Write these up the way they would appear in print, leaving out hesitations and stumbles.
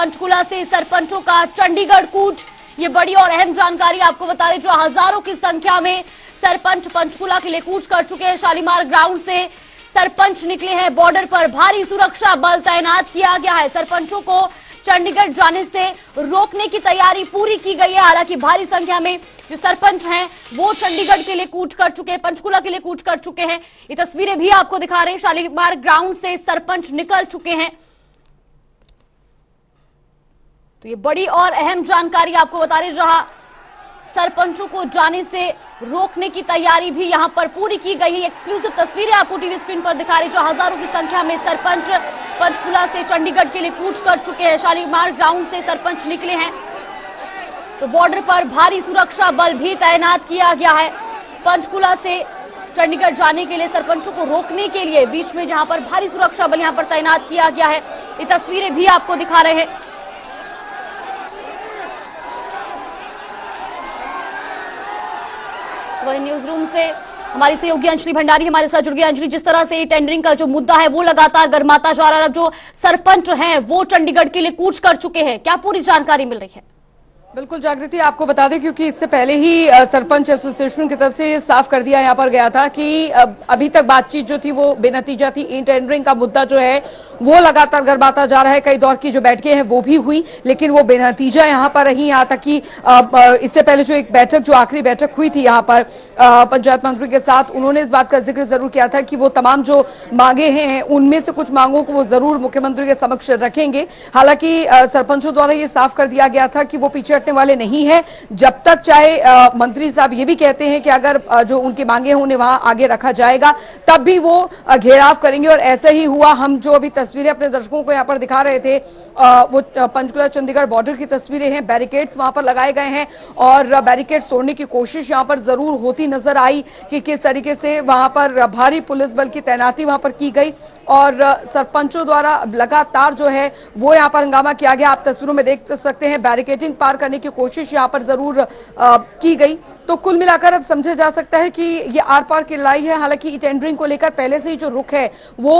पंचकुला से सरपंचों का चंडीगढ़ कूच, ये बड़ी और अहम जानकारी आपको बता दें। जो हजारों की संख्या में सरपंच पंचकुला के लिए कूच कर चुके हैं। शालीमार ग्राउंड से सरपंच निकले हैं। बॉर्डर पर भारी सुरक्षा बल तैनात किया गया है। सरपंचों को चंडीगढ़ जाने से रोकने की तैयारी पूरी की गई है। हालांकि भारी संख्या में जो सरपंच हैं वो चंडीगढ़ के लिए कूच कर चुके हैं, पंचकुला के लिए कूच कर चुके हैं। ये तस्वीरें भी आपको दिखा रहे हैं। शालीमार ग्राउंड से सरपंच निकल चुके हैं। तो ये बड़ी और अहम जानकारी आपको बता रहे, जहां सरपंचों को जाने से रोकने की तैयारी भी यहां पर पूरी की गई है। एक्सक्लूसिव तस्वीरें आपको टीवी स्क्रीन पर दिखा रही, जो हजारों की संख्या में सरपंच पंचकुला से चंडीगढ़ के लिए कूच कर चुके हैं। शालीमार ग्राउंड से सरपंच निकले हैं। तो बॉर्डर पर भारी सुरक्षा बल भी तैनात किया गया है। पंचकुला से चंडीगढ़ जाने के लिए सरपंचों को रोकने के लिए बीच में जहां पर भारी सुरक्षा बल यहां पर तैनात किया गया है। ये तस्वीरें भी आपको दिखा रहे हैं। वही न्यूज रूम से हमारी सहयोगी अंजलि भंडारी हमारे साथ जुड़ गई। अंजलि, जिस तरह से टेंडरिंग का जो मुद्दा है वो लगातार गर्माता जा रहा है, जो सरपंच हैं वो चंडीगढ़ के लिए कूच कर चुके हैं, क्या पूरी जानकारी मिल रही है? बिल्कुल जागृति, आपको बता दें क्योंकि इससे पहले ही सरपंच एसोसिएशन की तरफ से साफ कर दिया यहाँ पर गया था कि अभी तक बातचीत जो थी वो बेनतीजा थी। इन टेंडरिंग का मुद्दा जो है वो लगातार गर्माता जा रहा है। कई दौर की जो बैठकें हैं वो भी हुई, लेकिन वो बेनतीजा यहाँ पर रही। यहाँ तक कि इससे पहले जो एक बैठक, जो आखिरी बैठक हुई थी यहाँ पर पंचायत मंत्री के साथ, उन्होंने इस बात का जिक्र जरूर किया था कि वो तमाम जो मांगे हैं उनमें से कुछ मांगों को वो जरूर मुख्यमंत्री के समक्ष रखेंगे। हालांकि सरपंचों द्वारा ये साफ कर दिया गया था कि वो पीछे हटने वाले नहीं है, जब तक चाहे मंत्री साहब ये भी कहते हैं कि अगर जो उनकी मांगे हों उन्हें वहां आगे रखा जाएगा तब भी वो घेराव करेंगे। और ऐसा ही हुआ। हम जो अभी तस्वीरें अपने दर्शकों को यहाँ पर दिखा रहे थे वो पंचकुला चंडीगढ़ बॉर्डर की तस्वीरें हैं। बैरिकेड्स वहां पर लगाए गए हैं और बैरिकेड्स तोड़ने की कोशिश यहाँ पर जरूर होती नजर आई कि किस तरीके से वहां पर भारी पुलिस बल की तैनाती वहां पर की गई और सरपंचों द्वारा लगातार जो है वो यहाँ पर हंगामा किया गया। आप तस्वीरों में देख सकते हैं बैरिकेडिंग पार करने की कोशिश यहाँ पर जरूर की गई। तो कुल मिलाकर अब समझा जा सकता है कि ये आर पार की लड़ाई है। हालांकि टेंडरिंग को लेकर पहले से ही जो रुख है वो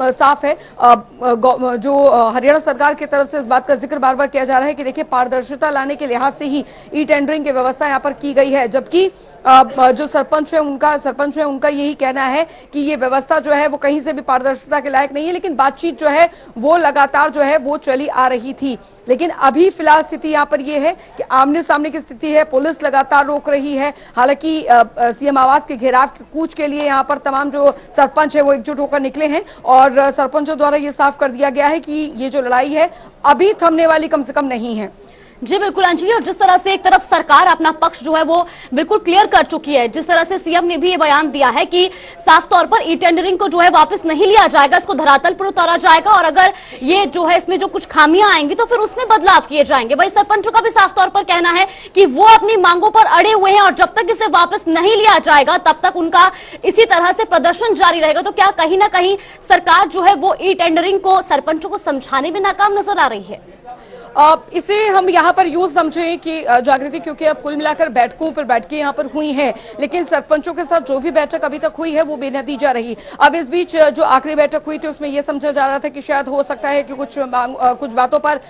साफ है। जो हरियाणा सरकार की तरफ से इस बात का जिक्र बार बार किया जा रहा है कि देखिए पारदर्शिता लाने के लिहाज से ही ई टेंडरिंग की व्यवस्था यहाँ पर की गई है। जबकि जो सरपंच है उनका यही कहना है कि ये व्यवस्था जो है वो कहीं से भी पारदर्शिता के लायक नहीं है। लेकिन बातचीत जो है वो लगातार जो है वो चली आ रही थी। लेकिन अभी फिलहाल स्थिति यहाँ पर ये है कि आमने सामने की स्थिति है। पुलिस लगातार रोक रही है। हालांकि सीएम आवास के घेराव के कूच के लिए यहाँ पर तमाम जो सरपंच है वो एकजुट होकर निकले हैं और सरपंचों द्वारा ये साफ कर दिया गया है कि ये जो लड़ाई है अभी थमने वाली कम से कम नहीं है। जी बिल्कुल अंजलि, और जिस तरह से एक तरफ सरकार अपना पक्ष जो है वो बिल्कुल क्लियर कर चुकी है, जिस तरह से सीएम ने भी ये बयान दिया है कि साफ तौर पर ई टेंडरिंग को जो है वापस नहीं लिया जाएगा, इसको धरातल पर उतारा जाएगा और अगर ये जो है इसमें जो कुछ खामियां आएंगी तो फिर उसमें बदलाव किए जाएंगे। वही सरपंचों का भी साफ तौर पर कहना है कि वो अपनी मांगों पर अड़े हुए हैं और जब तक इसे वापस नहीं लिया जाएगा तब तक उनका इसी तरह से प्रदर्शन जारी रहेगा। तो क्या कहीं ना कहीं सरकार जो है वो ई टेंडरिंग को सरपंचों को समझाने में नाकाम नजर आ रही है? इसे हम यहाँ पर यूं समझें कि जागृति, क्योंकि अब कुल मिलाकर बैठकों पर बैठकें यहाँ पर हुई हैं, लेकिन सरपंचों के साथ जो भी बैठक अभी तक हुई है वो बेनतीजा रही। अब इस बीच जो आखिरी बैठक हुई थी उसमें यह समझा जा रहा था कि शायद हो सकता है कि कुछ बातों पर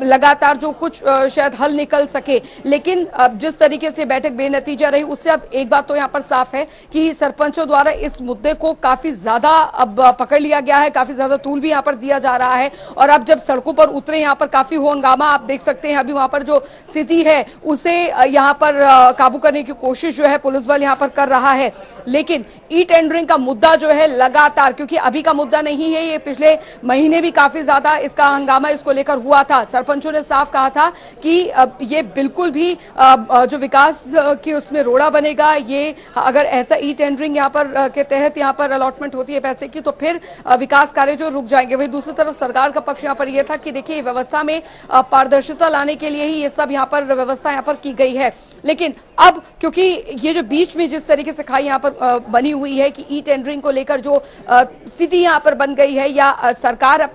लगातार जो कुछ शायद हल निकल सके। लेकिन जिस तरीके से बैठक बेनतीजा रही उससे अब एक बात तो यहाँ पर साफ है कि सरपंचों द्वारा इस मुद्दे को काफी ज्यादा अब पकड़ लिया गया है, काफी ज्यादा तूल भी यहाँ पर दिया जा रहा है। और अब जब सड़कों पर उतरे यहाँ पर काफी हंगामा आप देख सकते हैं। अभी वहां पर जो स्थिति है उसे यहाँ पर काबू करने की कोशिश जो है पुलिस बल यहाँ पर कर रहा है। लेकिन ई टेंडरिंग का मुद्दा जो है लगातार, क्योंकि अभी का मुद्दा नहीं है, ये पिछले महीने भी काफी ज्यादा इसका हंगामा इसको लेकर हुआ था। सरपंचों ने साफ कहा था कि ये बिल्कुल भी जो विकास की उसमें रोड़ा बनेगा, ये अगर ऐसा ई टेंडरिंग यहाँ पर के तहत यहाँ पर अलॉटमेंट होती है पैसे की तो फिर विकास कार्य जो रुक जाएंगे। वही दूसरी तरफ सरकार का पक्ष यहाँ पर यह था कि देखिए व्यवस्था में पारदर्शिता लाने के लिए ही ये सब यहाँ पर व्यवस्था यहाँ पर की गई है। लेकिन अब क्योंकि ये जो बीच में जिस तरीके से खाई यहाँ पर बनी हुई है कि ई टेंडरिंग को लेकर जो स्थिति यहाँ पर बन गई है या सरकार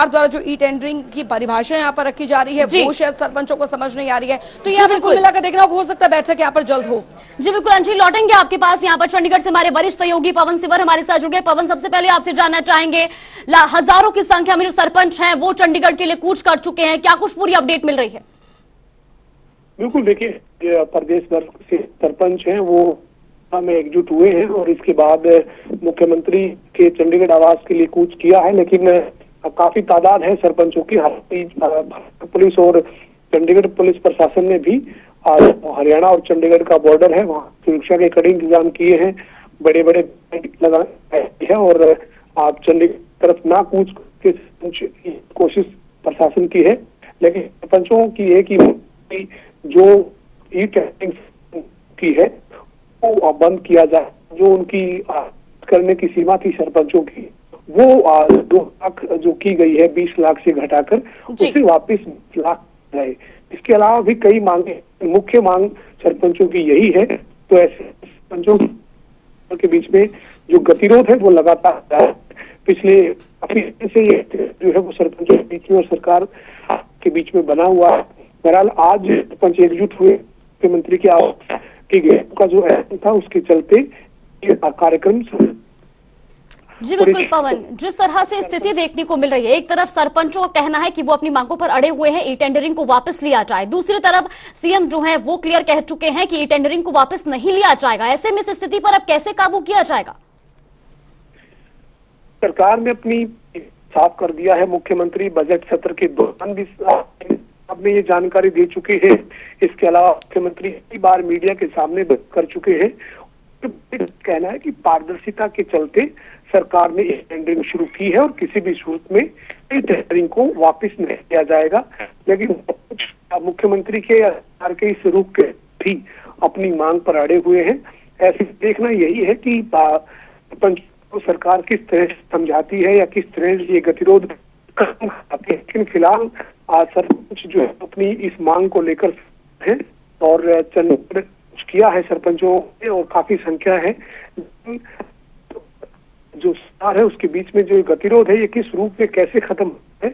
द्वारा जो ई टेंडरिंग की परिभाषा यहाँ पर रखी जा रही है वो शायद सरपंचों को समझ नहीं आ रही है। तो यहाँ बिल्कुल मिलाकर देखना हो सकता है बैठक यहाँ पर जल्द हो। जी बिल्कुल अंजलि, लौटेंगे आपके पास। यहाँ पर चंडीगढ़ से हमारे वरिष्ठ सहयोगी पवन सिवर हमारे साथ जुड़ गए। पवन, सबसे पहले आपसे जानना चाहेंगे, हजारों की संख्या में जो सरपंच हैं वो चंडीगढ़ के लिए कूच कर चुके चुके हैं, क्या कुछ पूरी अपडेट मिल रही है? बिल्कुल, देखिए प्रदेश भर से सरपंच हैं वो में एकजुट हुए हैं और इसके बाद मुख्यमंत्री के चंडीगढ़ आवास के लिए कूच किया है, लेकिन काफी तादाद है सरपंचों की। पुलिस और चंडीगढ़ पुलिस प्रशासन ने भी आज हरियाणा और चंडीगढ़ का बॉर्डर है, वहाँ सुरक्षा के कड़े इंतजाम किए हैं, बड़े बड़े लगाए हैं और आप चंडीगढ़ तरफ ना कूच के कोशिश प्रशासन की है। लेकिन सरपंचों की है कि जो ई टेंडरिंग की है वो बंद किया जाए। जो उनकी करने की सीमा थी सरपंचों की, वो 2 लाख जो की गई है 20 लाख से घटाकर उसे वापस 20 लाख जाए। इसके अलावा भी कई मांगे, मुख्य मांग सरपंचों की यही है। तो ऐसे सरपंचों के बीच में जो गतिरोध है वो लगातार पिछले काफी से ये जो है वो सरपंचों के बीच में और सरकार के बीच में बना हुआ है। बहरहाल आज सरपंच एकजुट हुए, मुख्यमंत्री के आवास के गेट का जो ऐलान था उसके चलते ये कार्यक्रम। जी बिल्कुल पवन, जिस तरह से स्थिति देखने को मिल रही है, एक तरफ सरपंचों का कहना है कि वो अपनी मांगों पर अड़े हुए हैं, ई टेंडरिंग को वापस लिया जाए, दूसरी तरफ सीएम जो है वो क्लियर कह चुके हैं कि ई टेंडरिंग को वापस नहीं लिया जाएगा। ऐसे में इस स्थिति पर अब कैसे काबू किया जाएगा? सरकार ने अपनी साफ कर दिया है। मुख्यमंत्री बजट सत्र के दौरान भी अपने ये जानकारी दे चुके हैं। इसके अलावा मुख्यमंत्री कई बार मीडिया के सामने कर चुके हैं। कहना है कि पारदर्शिता के चलते सरकार ने टेंडरिंग शुरू की है और किसी भी सूरत में टेंडरिंग को वापस नहीं किया जाएगा। लेकिन मुख्यमंत्री के सरकार के इस रुख के भी अपनी मांग पर अड़े हुए हैं। ऐसे देखना यही है कि पंच को सरकार किस तरह से समझाती है या किस तरह से ये गतिरोध करती है। लेकिन फिलहाल सरपंच जो है अपनी इस मांग को लेकर है और चंडीगढ़ किया है सरपंचों ने और काफी संख्या है। जो सरकार है उसके बीच में जो गतिरोध है ये किस रूप में कैसे खत्म है,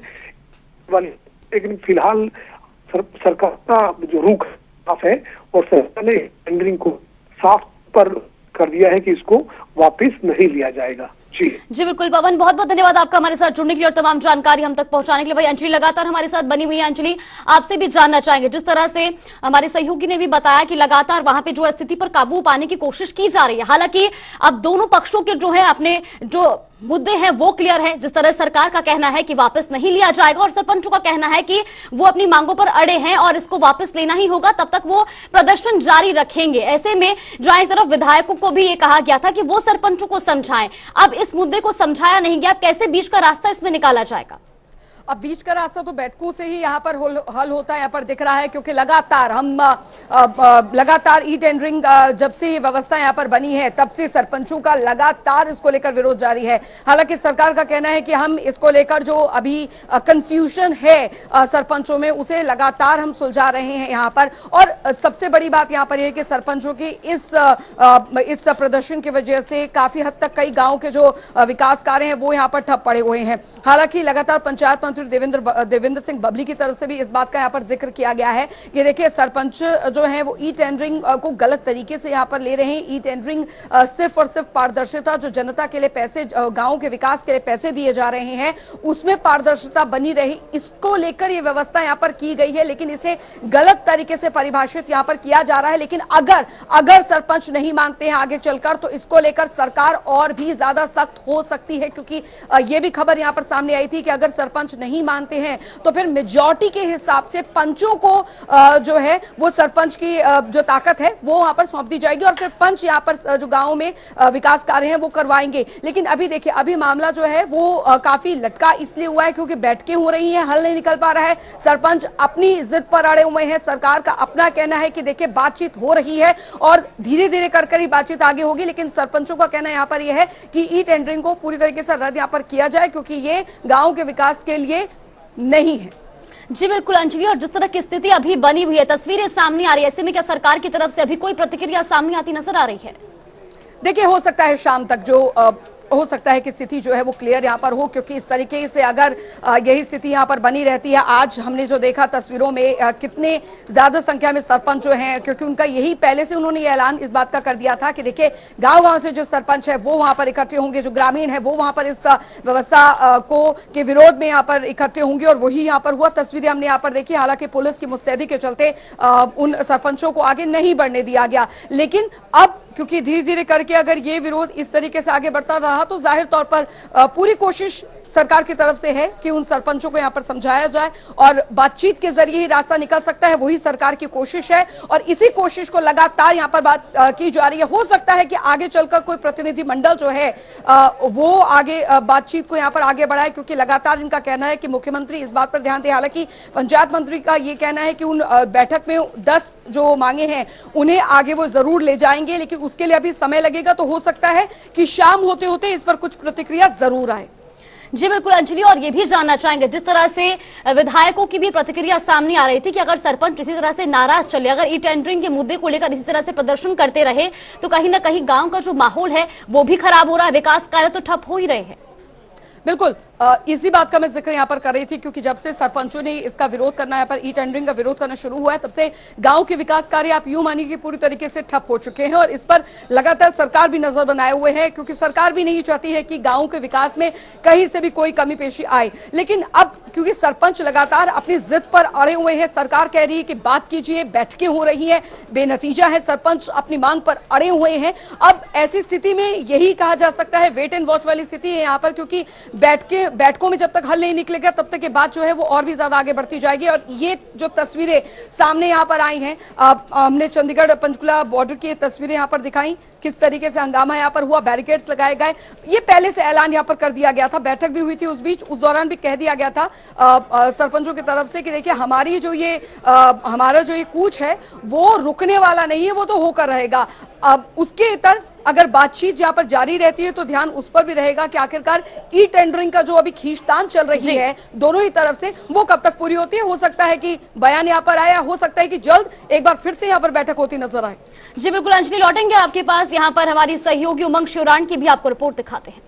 लेकिन फिलहाल सरकार का जो रुख साफ है और सरकार ने टेंडरिंग को साफ पर कर दिया है कि इसको वापस नहीं लिया जाएगा। जी बिल्कुल पवन, बहुत बहुत धन्यवाद आपका हमारे साथ जुड़ने के लिए और तमाम जानकारी हम तक पहुंचाने के लिए। भाई अंजलि लगातार हमारे साथ बनी हुई है। अंजलि, आपसे भी जानना चाहेंगे, जिस तरह से हमारे सहयोगी ने भी बताया कि लगातार वहां पे जो स्थिति पर काबू पाने की कोशिश की जा रही है। हालांकि अब दोनों पक्षों के जो है अपने जो मुद्दे हैं वो क्लियर है। जिस तरह सरकार का कहना है कि वापस नहीं लिया जाएगा और सरपंचों का कहना है कि वो अपनी मांगों पर अड़े हैं और इसको वापस लेना ही होगा, तब तक वो प्रदर्शन जारी रखेंगे। ऐसे में जहां एक तरफ विधायकों को भी ये कहा गया था कि वो सरपंचों को समझाएं, अब इस मुद्दे को समझाया नहीं गया, कैसे बीच का रास्ता इसमें निकाला जाएगा? अब बीच का रास्ता तो बैठकों से ही यहाँ पर हल होता है, यहाँ पर दिख रहा है, क्योंकि लगातार लगातार ई टेंडरिंग जब से ये व्यवस्था यहाँ पर बनी है तब से सरपंचों का लगातार इसको लेकर विरोध जारी है। हालांकि सरकार का कहना है कि हम इसको लेकर जो अभी कंफ्यूजन है सरपंचों में उसे लगातार हम सुलझा रहे हैं यहाँ पर। और सबसे बड़ी बात यहाँ पर यह है कि सरपंचों की इस प्रदर्शन की वजह से काफी हद तक कई गाँव के जो विकास कार्य हैं वो यहाँ पर ठप पड़े हुए हैं। हालांकि लगातार पंचायत देवेंद्र सिंह बबली की तरफ से भी इस बात का यहाँ पर जिक्र किया गया है कि देखिए सरपंच जो है वो ई टेंडरिंग को गलत तरीके से यहाँ पर ले रहे हैं। ई टेंडरिंग सिर्फ और सिर्फ पारदर्शिता, जो जनता के लिए पैसे, गांव के विकास के लिए पैसे दिए जा रहे हैं उसमें पारदर्शिता बनी रही, इसको लेकर ये व्यवस्था यहाँ पर की गई है। लेकिन इसे गलत तरीके से परिभाषित यहाँ पर किया जा रहा है। लेकिन अगर सरपंच नहीं मानते हैं आगे चलकर तो इसको लेकर सरकार और भी ज्यादा सख्त हो सकती है, क्योंकि ये भी खबर यहाँ पर सामने आई थी कि अगर सरपंच नहीं मानते हैं तो फिर मेजॉरिटी के हिसाब से पंचों को जो है वो सरपंच की जो ताकत है वो वहां पर सौंप दी जाएगी और फिर पंच यहाँ पर जो गांव में विकास कार्य हैं वो करवाएंगे। लेकिन अभी देखिए, अभी मामला जो है वो काफी लटका इसलिए हुआ है क्योंकि बैठकें हो रही हैं, हल नहीं निकल पा रहा है। सरपंच अपनी जिद पर अड़े हुए हैं। सरकार का अपना कहना है कि देखिए बातचीत हो रही है और धीरे धीरे कर ही बातचीत आगे होगी। लेकिन सरपंचों का कहना यहाँ पर यह है कि ई टेंडरिंग को पूरी तरीके से रद्द यहाँ पर किया जाए, क्योंकि ये गांव के विकास के लिए नहीं है। जी बिल्कुल अंजलि, और जिस तरह की स्थिति अभी बनी हुई है, तस्वीरें सामने आ रही है, ऐसे में क्या सरकार की तरफ से अभी कोई प्रतिक्रिया सामने आती नजर आ रही है? देखिए, हो सकता है शाम तक जो हो सकता है कि स्थिति जो है वो क्लियर यहाँ पर हो, क्योंकि इस तरीके से अगर यही स्थिति यहाँ पर बनी रहती है, आज हमने जो देखा तस्वीरों में कितने ज्यादा संख्या में सरपंच जो हैं, क्योंकि उनका यही पहले से उन्होंने ये ऐलान इस बात का कर दिया था कि देखिए गांव-गांव से जो सरपंच है वो वहां पर इकट्ठे होंगे, जो ग्रामीण है वो वहां पर इस व्यवस्था को के विरोध में यहाँ पर इकट्ठे होंगे, और वही यहाँ पर हुआ। तस्वीरें हमने यहाँ पर देखी, हालांकि पुलिस की मुस्तैदी के चलते उन सरपंचों को आगे नहीं बढ़ने दिया गया, लेकिन अब क्योंकि धीरे धीरे करके अगर ये विरोध इस तरीके से आगे बढ़ता रहा तो जाहिर तौर पर पूरी कोशिश सरकार की तरफ से है कि उन सरपंचों को यहाँ पर समझाया जाए और बातचीत के जरिए ही रास्ता निकल सकता है, वही सरकार की कोशिश है और इसी कोशिश को लगातार यहाँ पर बात की जा रही है। हो सकता है कि आगे चलकर कोई प्रतिनिधि मंडल जो है वो आगे बातचीत को यहाँ पर आगे बढ़ाए, क्योंकि लगातार इनका कहना है कि मुख्यमंत्री इस बात पर ध्यान दे। हालांकि पंचायत मंत्री का ये कहना है कि उन बैठक में 10 जो मांगे हैं उन्हें आगे वो जरूर ले जाएंगे, लेकिन उसके लिए अभी समय लगेगा, तो हो सकता है कि शाम होते होते इस पर कुछ प्रतिक्रिया जरूर आए। जी बिल्कुल अंजलि, और ये भी जानना चाहेंगे जिस तरह से विधायकों की भी प्रतिक्रिया सामने आ रही थी कि अगर सरपंच इसी तरह से नाराज चले, अगर ई टेंडरिंग के मुद्दे को लेकर इसी तरह से प्रदर्शन करते रहे तो कहीं ना कहीं गांव का जो माहौल है वो भी खराब हो रहा है, विकास कार्य तो ठप हो ही रहे हैं। बिल्कुल इसी बात का मैं जिक्र यहाँ पर कर रही थी, क्योंकि जब से सरपंचों ने इसका विरोध करना, यहाँ पर ई टेंडरिंग का विरोध करना शुरू हुआ है, तब से गांव के विकास कार्य आप यूं मानिए कि पूरी तरीके से ठप हो चुके हैं और इस पर लगातार सरकार भी नजर बनाए हुए है, क्योंकि सरकार भी नहीं चाहती है कि गांव के विकास में कहीं से भी कोई कमी पेशी आए। लेकिन अब क्योंकि सरपंच लगातार अपनी जिद पर अड़े हुए हैं, सरकार कह रही है कि बात कीजिए, बैठकें हो रही है, बेनतीजा है, सरपंच अपनी मांग पर अड़े हुए हैं। अब ऐसी स्थिति में यही कहा जा सकता है वेट एंड वॉच वाली स्थिति है यहाँ पर, क्योंकि बैठकों में जब तक हल नहीं निकलेगा तब तक ये बात जो है वो और भी ज्यादा आगे बढ़ती जाएगी। और ये जो तस्वीरें सामने यहाँ पर आई हैं, हमने चंडीगढ़ पंचकुला बॉर्डर की तस्वीरें यहाँ पर दिखाई, किस तरीके से हंगामा यहाँ पर हुआ, बैरिकेड्स लगाए गए, ये पहले से ऐलान यहाँ पर कर दिया गया था, बैठक भी हुई थी उस बीच, उस दौरान भी कह दिया गया था सरपंचों की तरफ से कि देखिए हमारी जो ये हमारा जो ये कूच है वो रुकने वाला नहीं है, वो तो होकर रहेगा। अब उसके इतर अगर बातचीत यहाँ पर जारी रहती है तो ध्यान उस पर भी रहेगा कि आखिरकार ई टेंडरिंग का जो अभी खींचतान चल रही है दोनों ही तरफ से वो कब तक पूरी होती है। हो सकता है कि बयान यहाँ पर आया, हो सकता है कि जल्द एक बार फिर से यहाँ पर बैठक होती नजर आए। जी बिल्कुल अंजलि, लौटेंगे आपके पास, यहाँ पर हमारी सहयोगी उमंग शिवरान की भी आपको रिपोर्ट दिखाते हैं।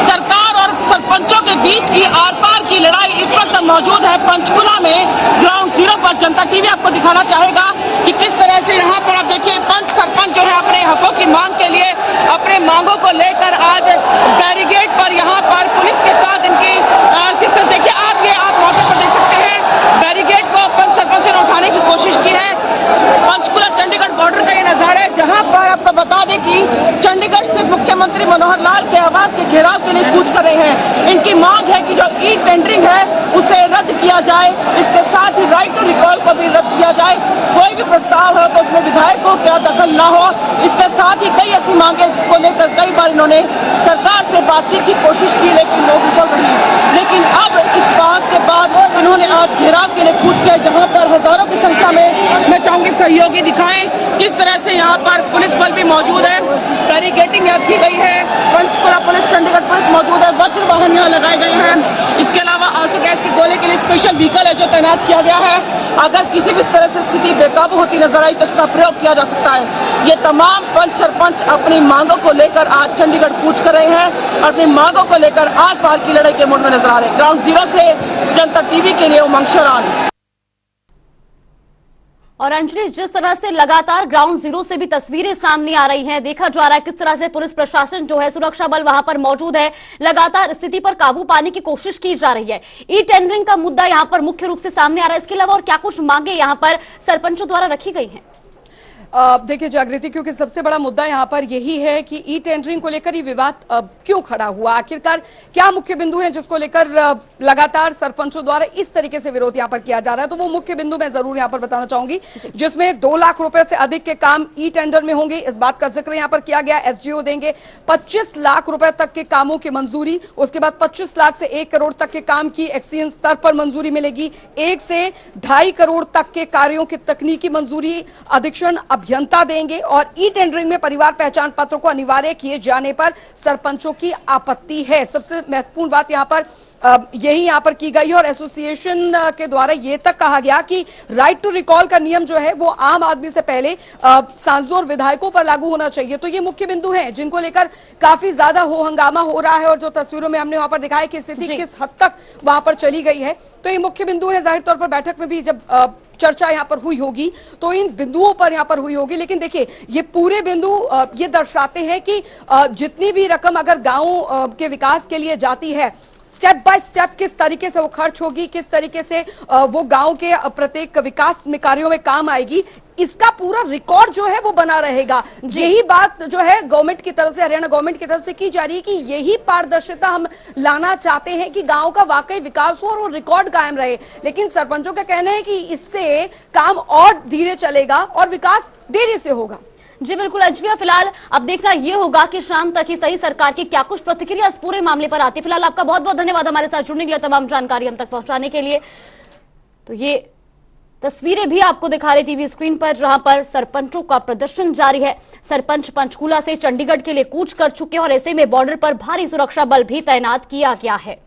सरकार और सरपंचों के बीच की आर पार की लड़ाई इस वक्त मौजूद है पंचकुला में ग्राउंड जीरो पर। जनता टीवी आपको दिखाना चाहेगा कि किस तरह से यहाँ पर आप देखिए पंच सरपंच जो है अपने हकों की मांग के लिए, अपने मांगों को लेकर आज बैरिकेड पर यहाँ पर पुलिस के साथ इनकी किस तरह देखिए आप मौके पर देख सकते हैं बैरिकेड को पंच सरपंचों ने उठाने की कोशिश की है। पंचकुला चंडीगढ़ बॉर्डर का ये नजारा है, जहाँ पर आपको बता दें कि चंडीगढ़ से मुख्यमंत्री मनोहर लाल के आवास के घेराव के लिए कूच कर रहे हैं। इनकी मांग है कि जो ई टेंडरिंग है उसे रद्द किया जाए, इसके साथ ही राइट टू रिकॉल को भी रद्द किया जाए, कोई भी प्रस्ताव हो तो उसमें विधायकों का दखल ना हो। इसके साथ ही कई ऐसी मांगे जिसको लेकर कई बार इन्होंने सरकार से बातचीत की कोशिश की लेकिन वो विफल रही। लेकिन अब इस बात के बाद इन्होंने आज घेराव के लिए कूच किया, जहाँ पर हजारों की संख्या में मैं चाहूंगी सहयोगी दिखाएं किस तरह से यहाँ पर पुलिस बल भी मौजूद है, बैरिकेडिंग की गई है, पंचकुला पुलिस चंडीगढ़ पुलिस मौजूद है, वज्र वाहन यहाँ लगाए गए हैं। इसके अलावा आंसू गैस के गोले के लिए स्पेशल व्हीकल है जो तैनात किया गया है। अगर किसी भी तरह से स्थिति बेकाबू होती नजर आई तो इसका प्रयोग किया जा सकता है। ये तमाम पंच सरपंच अपनी मांगों को लेकर आज चंडीगढ़ कूच कर रहे हैं और अपनी मांगों को लेकर आर पार की लड़ाई के मोड में नजर आ रहे हैं। ग्राउंड जीरो से जनता टीवी के लिए उमंग शिवरान। और अंजलि, जिस तरह से लगातार ग्राउंड जीरो से भी तस्वीरें सामने आ रही हैं, देखा जा रहा है किस तरह से पुलिस प्रशासन जो है, सुरक्षा बल वहां पर मौजूद है, लगातार स्थिति पर काबू पाने की कोशिश की जा रही है। ई टेंडरिंग का मुद्दा यहां पर मुख्य रूप से सामने आ रहा है, इसके अलावा और क्या कुछ मांगे यहां पर सरपंचों द्वारा रखी गई हैं? देखिए जागृति, क्योंकि सबसे बड़ा मुद्दा यहाँ पर यही है कि ई टेंडरिंग को लेकर ये विवाद क्यों खड़ा हुआ, आखिरकार क्या मुख्य बिंदु हैं जिसको लेकर लगातार सरपंचों द्वारा इस तरीके से विरोध यहाँ पर किया जा रहा है। तो वो मुख्य बिंदु मैं जरूर यहाँ पर बताना चाहूंगी, जिसमें 2 लाख रुपए से अधिक के काम ई टेंडर में होंगे, इस बात का जिक्र यहाँ पर किया गया। एसडीओ देंगे 25 लाख रुपए तक के कामों की मंजूरी, उसके बाद 25 लाख से 1 करोड़ तक के काम की एक्सचेंज स्तर पर मंजूरी मिलेगी, 1 से 2.5 करोड़ तक के कार्यों की तकनीकी मंजूरी अधीक्षण अभियंता देंगे और ई टेंडरिंग में परिवार पहचान पत्र को अनिवार्य किए जाने पर सरपंचों की आपत्ति है। सबसे महत्वपूर्ण बात यहाँ पर यही यहाँ पर की गई और एसोसिएशन के द्वारा ये तक कहा गया कि राइट टू रिकॉल का नियम जो है वो आम आदमी से पहले सांसदों और विधायकों पर लागू होना चाहिए। तो ये मुख्य बिंदु हैं जिनको लेकर काफी ज्यादा हो हंगामा हो रहा है और जो तस्वीरों में हमने वहां पर दिखाया कि स्थिति किस हद तक वहां पर चली गई है। तो ये मुख्य बिंदु है। जाहिर तौर पर बैठक में भी जब चर्चा यहाँ पर हुई होगी तो इन बिंदुओं पर यहाँ पर हुई होगी। लेकिन देखिए ये पूरे बिंदु ये दर्शाते हैं कि जितनी भी रकम अगर गांव के विकास के लिए जाती है, स्टेप बाय स्टेप किस तरीके से वो खर्च होगी, किस तरीके से वो गांव के प्रत्येक विकास में कार्यों में काम आएगी, इसका पूरा रिकॉर्ड जो है वो बना रहेगा। यही बात जो है गवर्नमेंट की तरफ से, हरियाणा गवर्नमेंट की तरफ से की जा रही है कि यही पारदर्शिता हम लाना चाहते हैं कि गांव का वाकई विकास हो और वो रिकॉर्ड कायम रहे। लेकिन सरपंचों का कहना है कि इससे काम और धीरे चलेगा और विकास देरी से होगा। जी बिल्कुल अजविया, फिलहाल अब देखना यह होगा कि शाम तक ही सही सरकार की क्या कुछ प्रतिक्रिया इस पूरे मामले पर आती है। फिलहाल आपका बहुत बहुत धन्यवाद हमारे साथ जुड़ने के लिए, तमाम जानकारी हम तक पहुंचाने के लिए। तो ये तस्वीरें भी आपको दिखा रहे टीवी स्क्रीन पर, जहां पर सरपंचों का प्रदर्शन जारी है। सरपंच पंचकूला से चंडीगढ़ के लिए कूच कर चुके हैं और ऐसे में बॉर्डर पर भारी सुरक्षा बल भी तैनात किया गया है।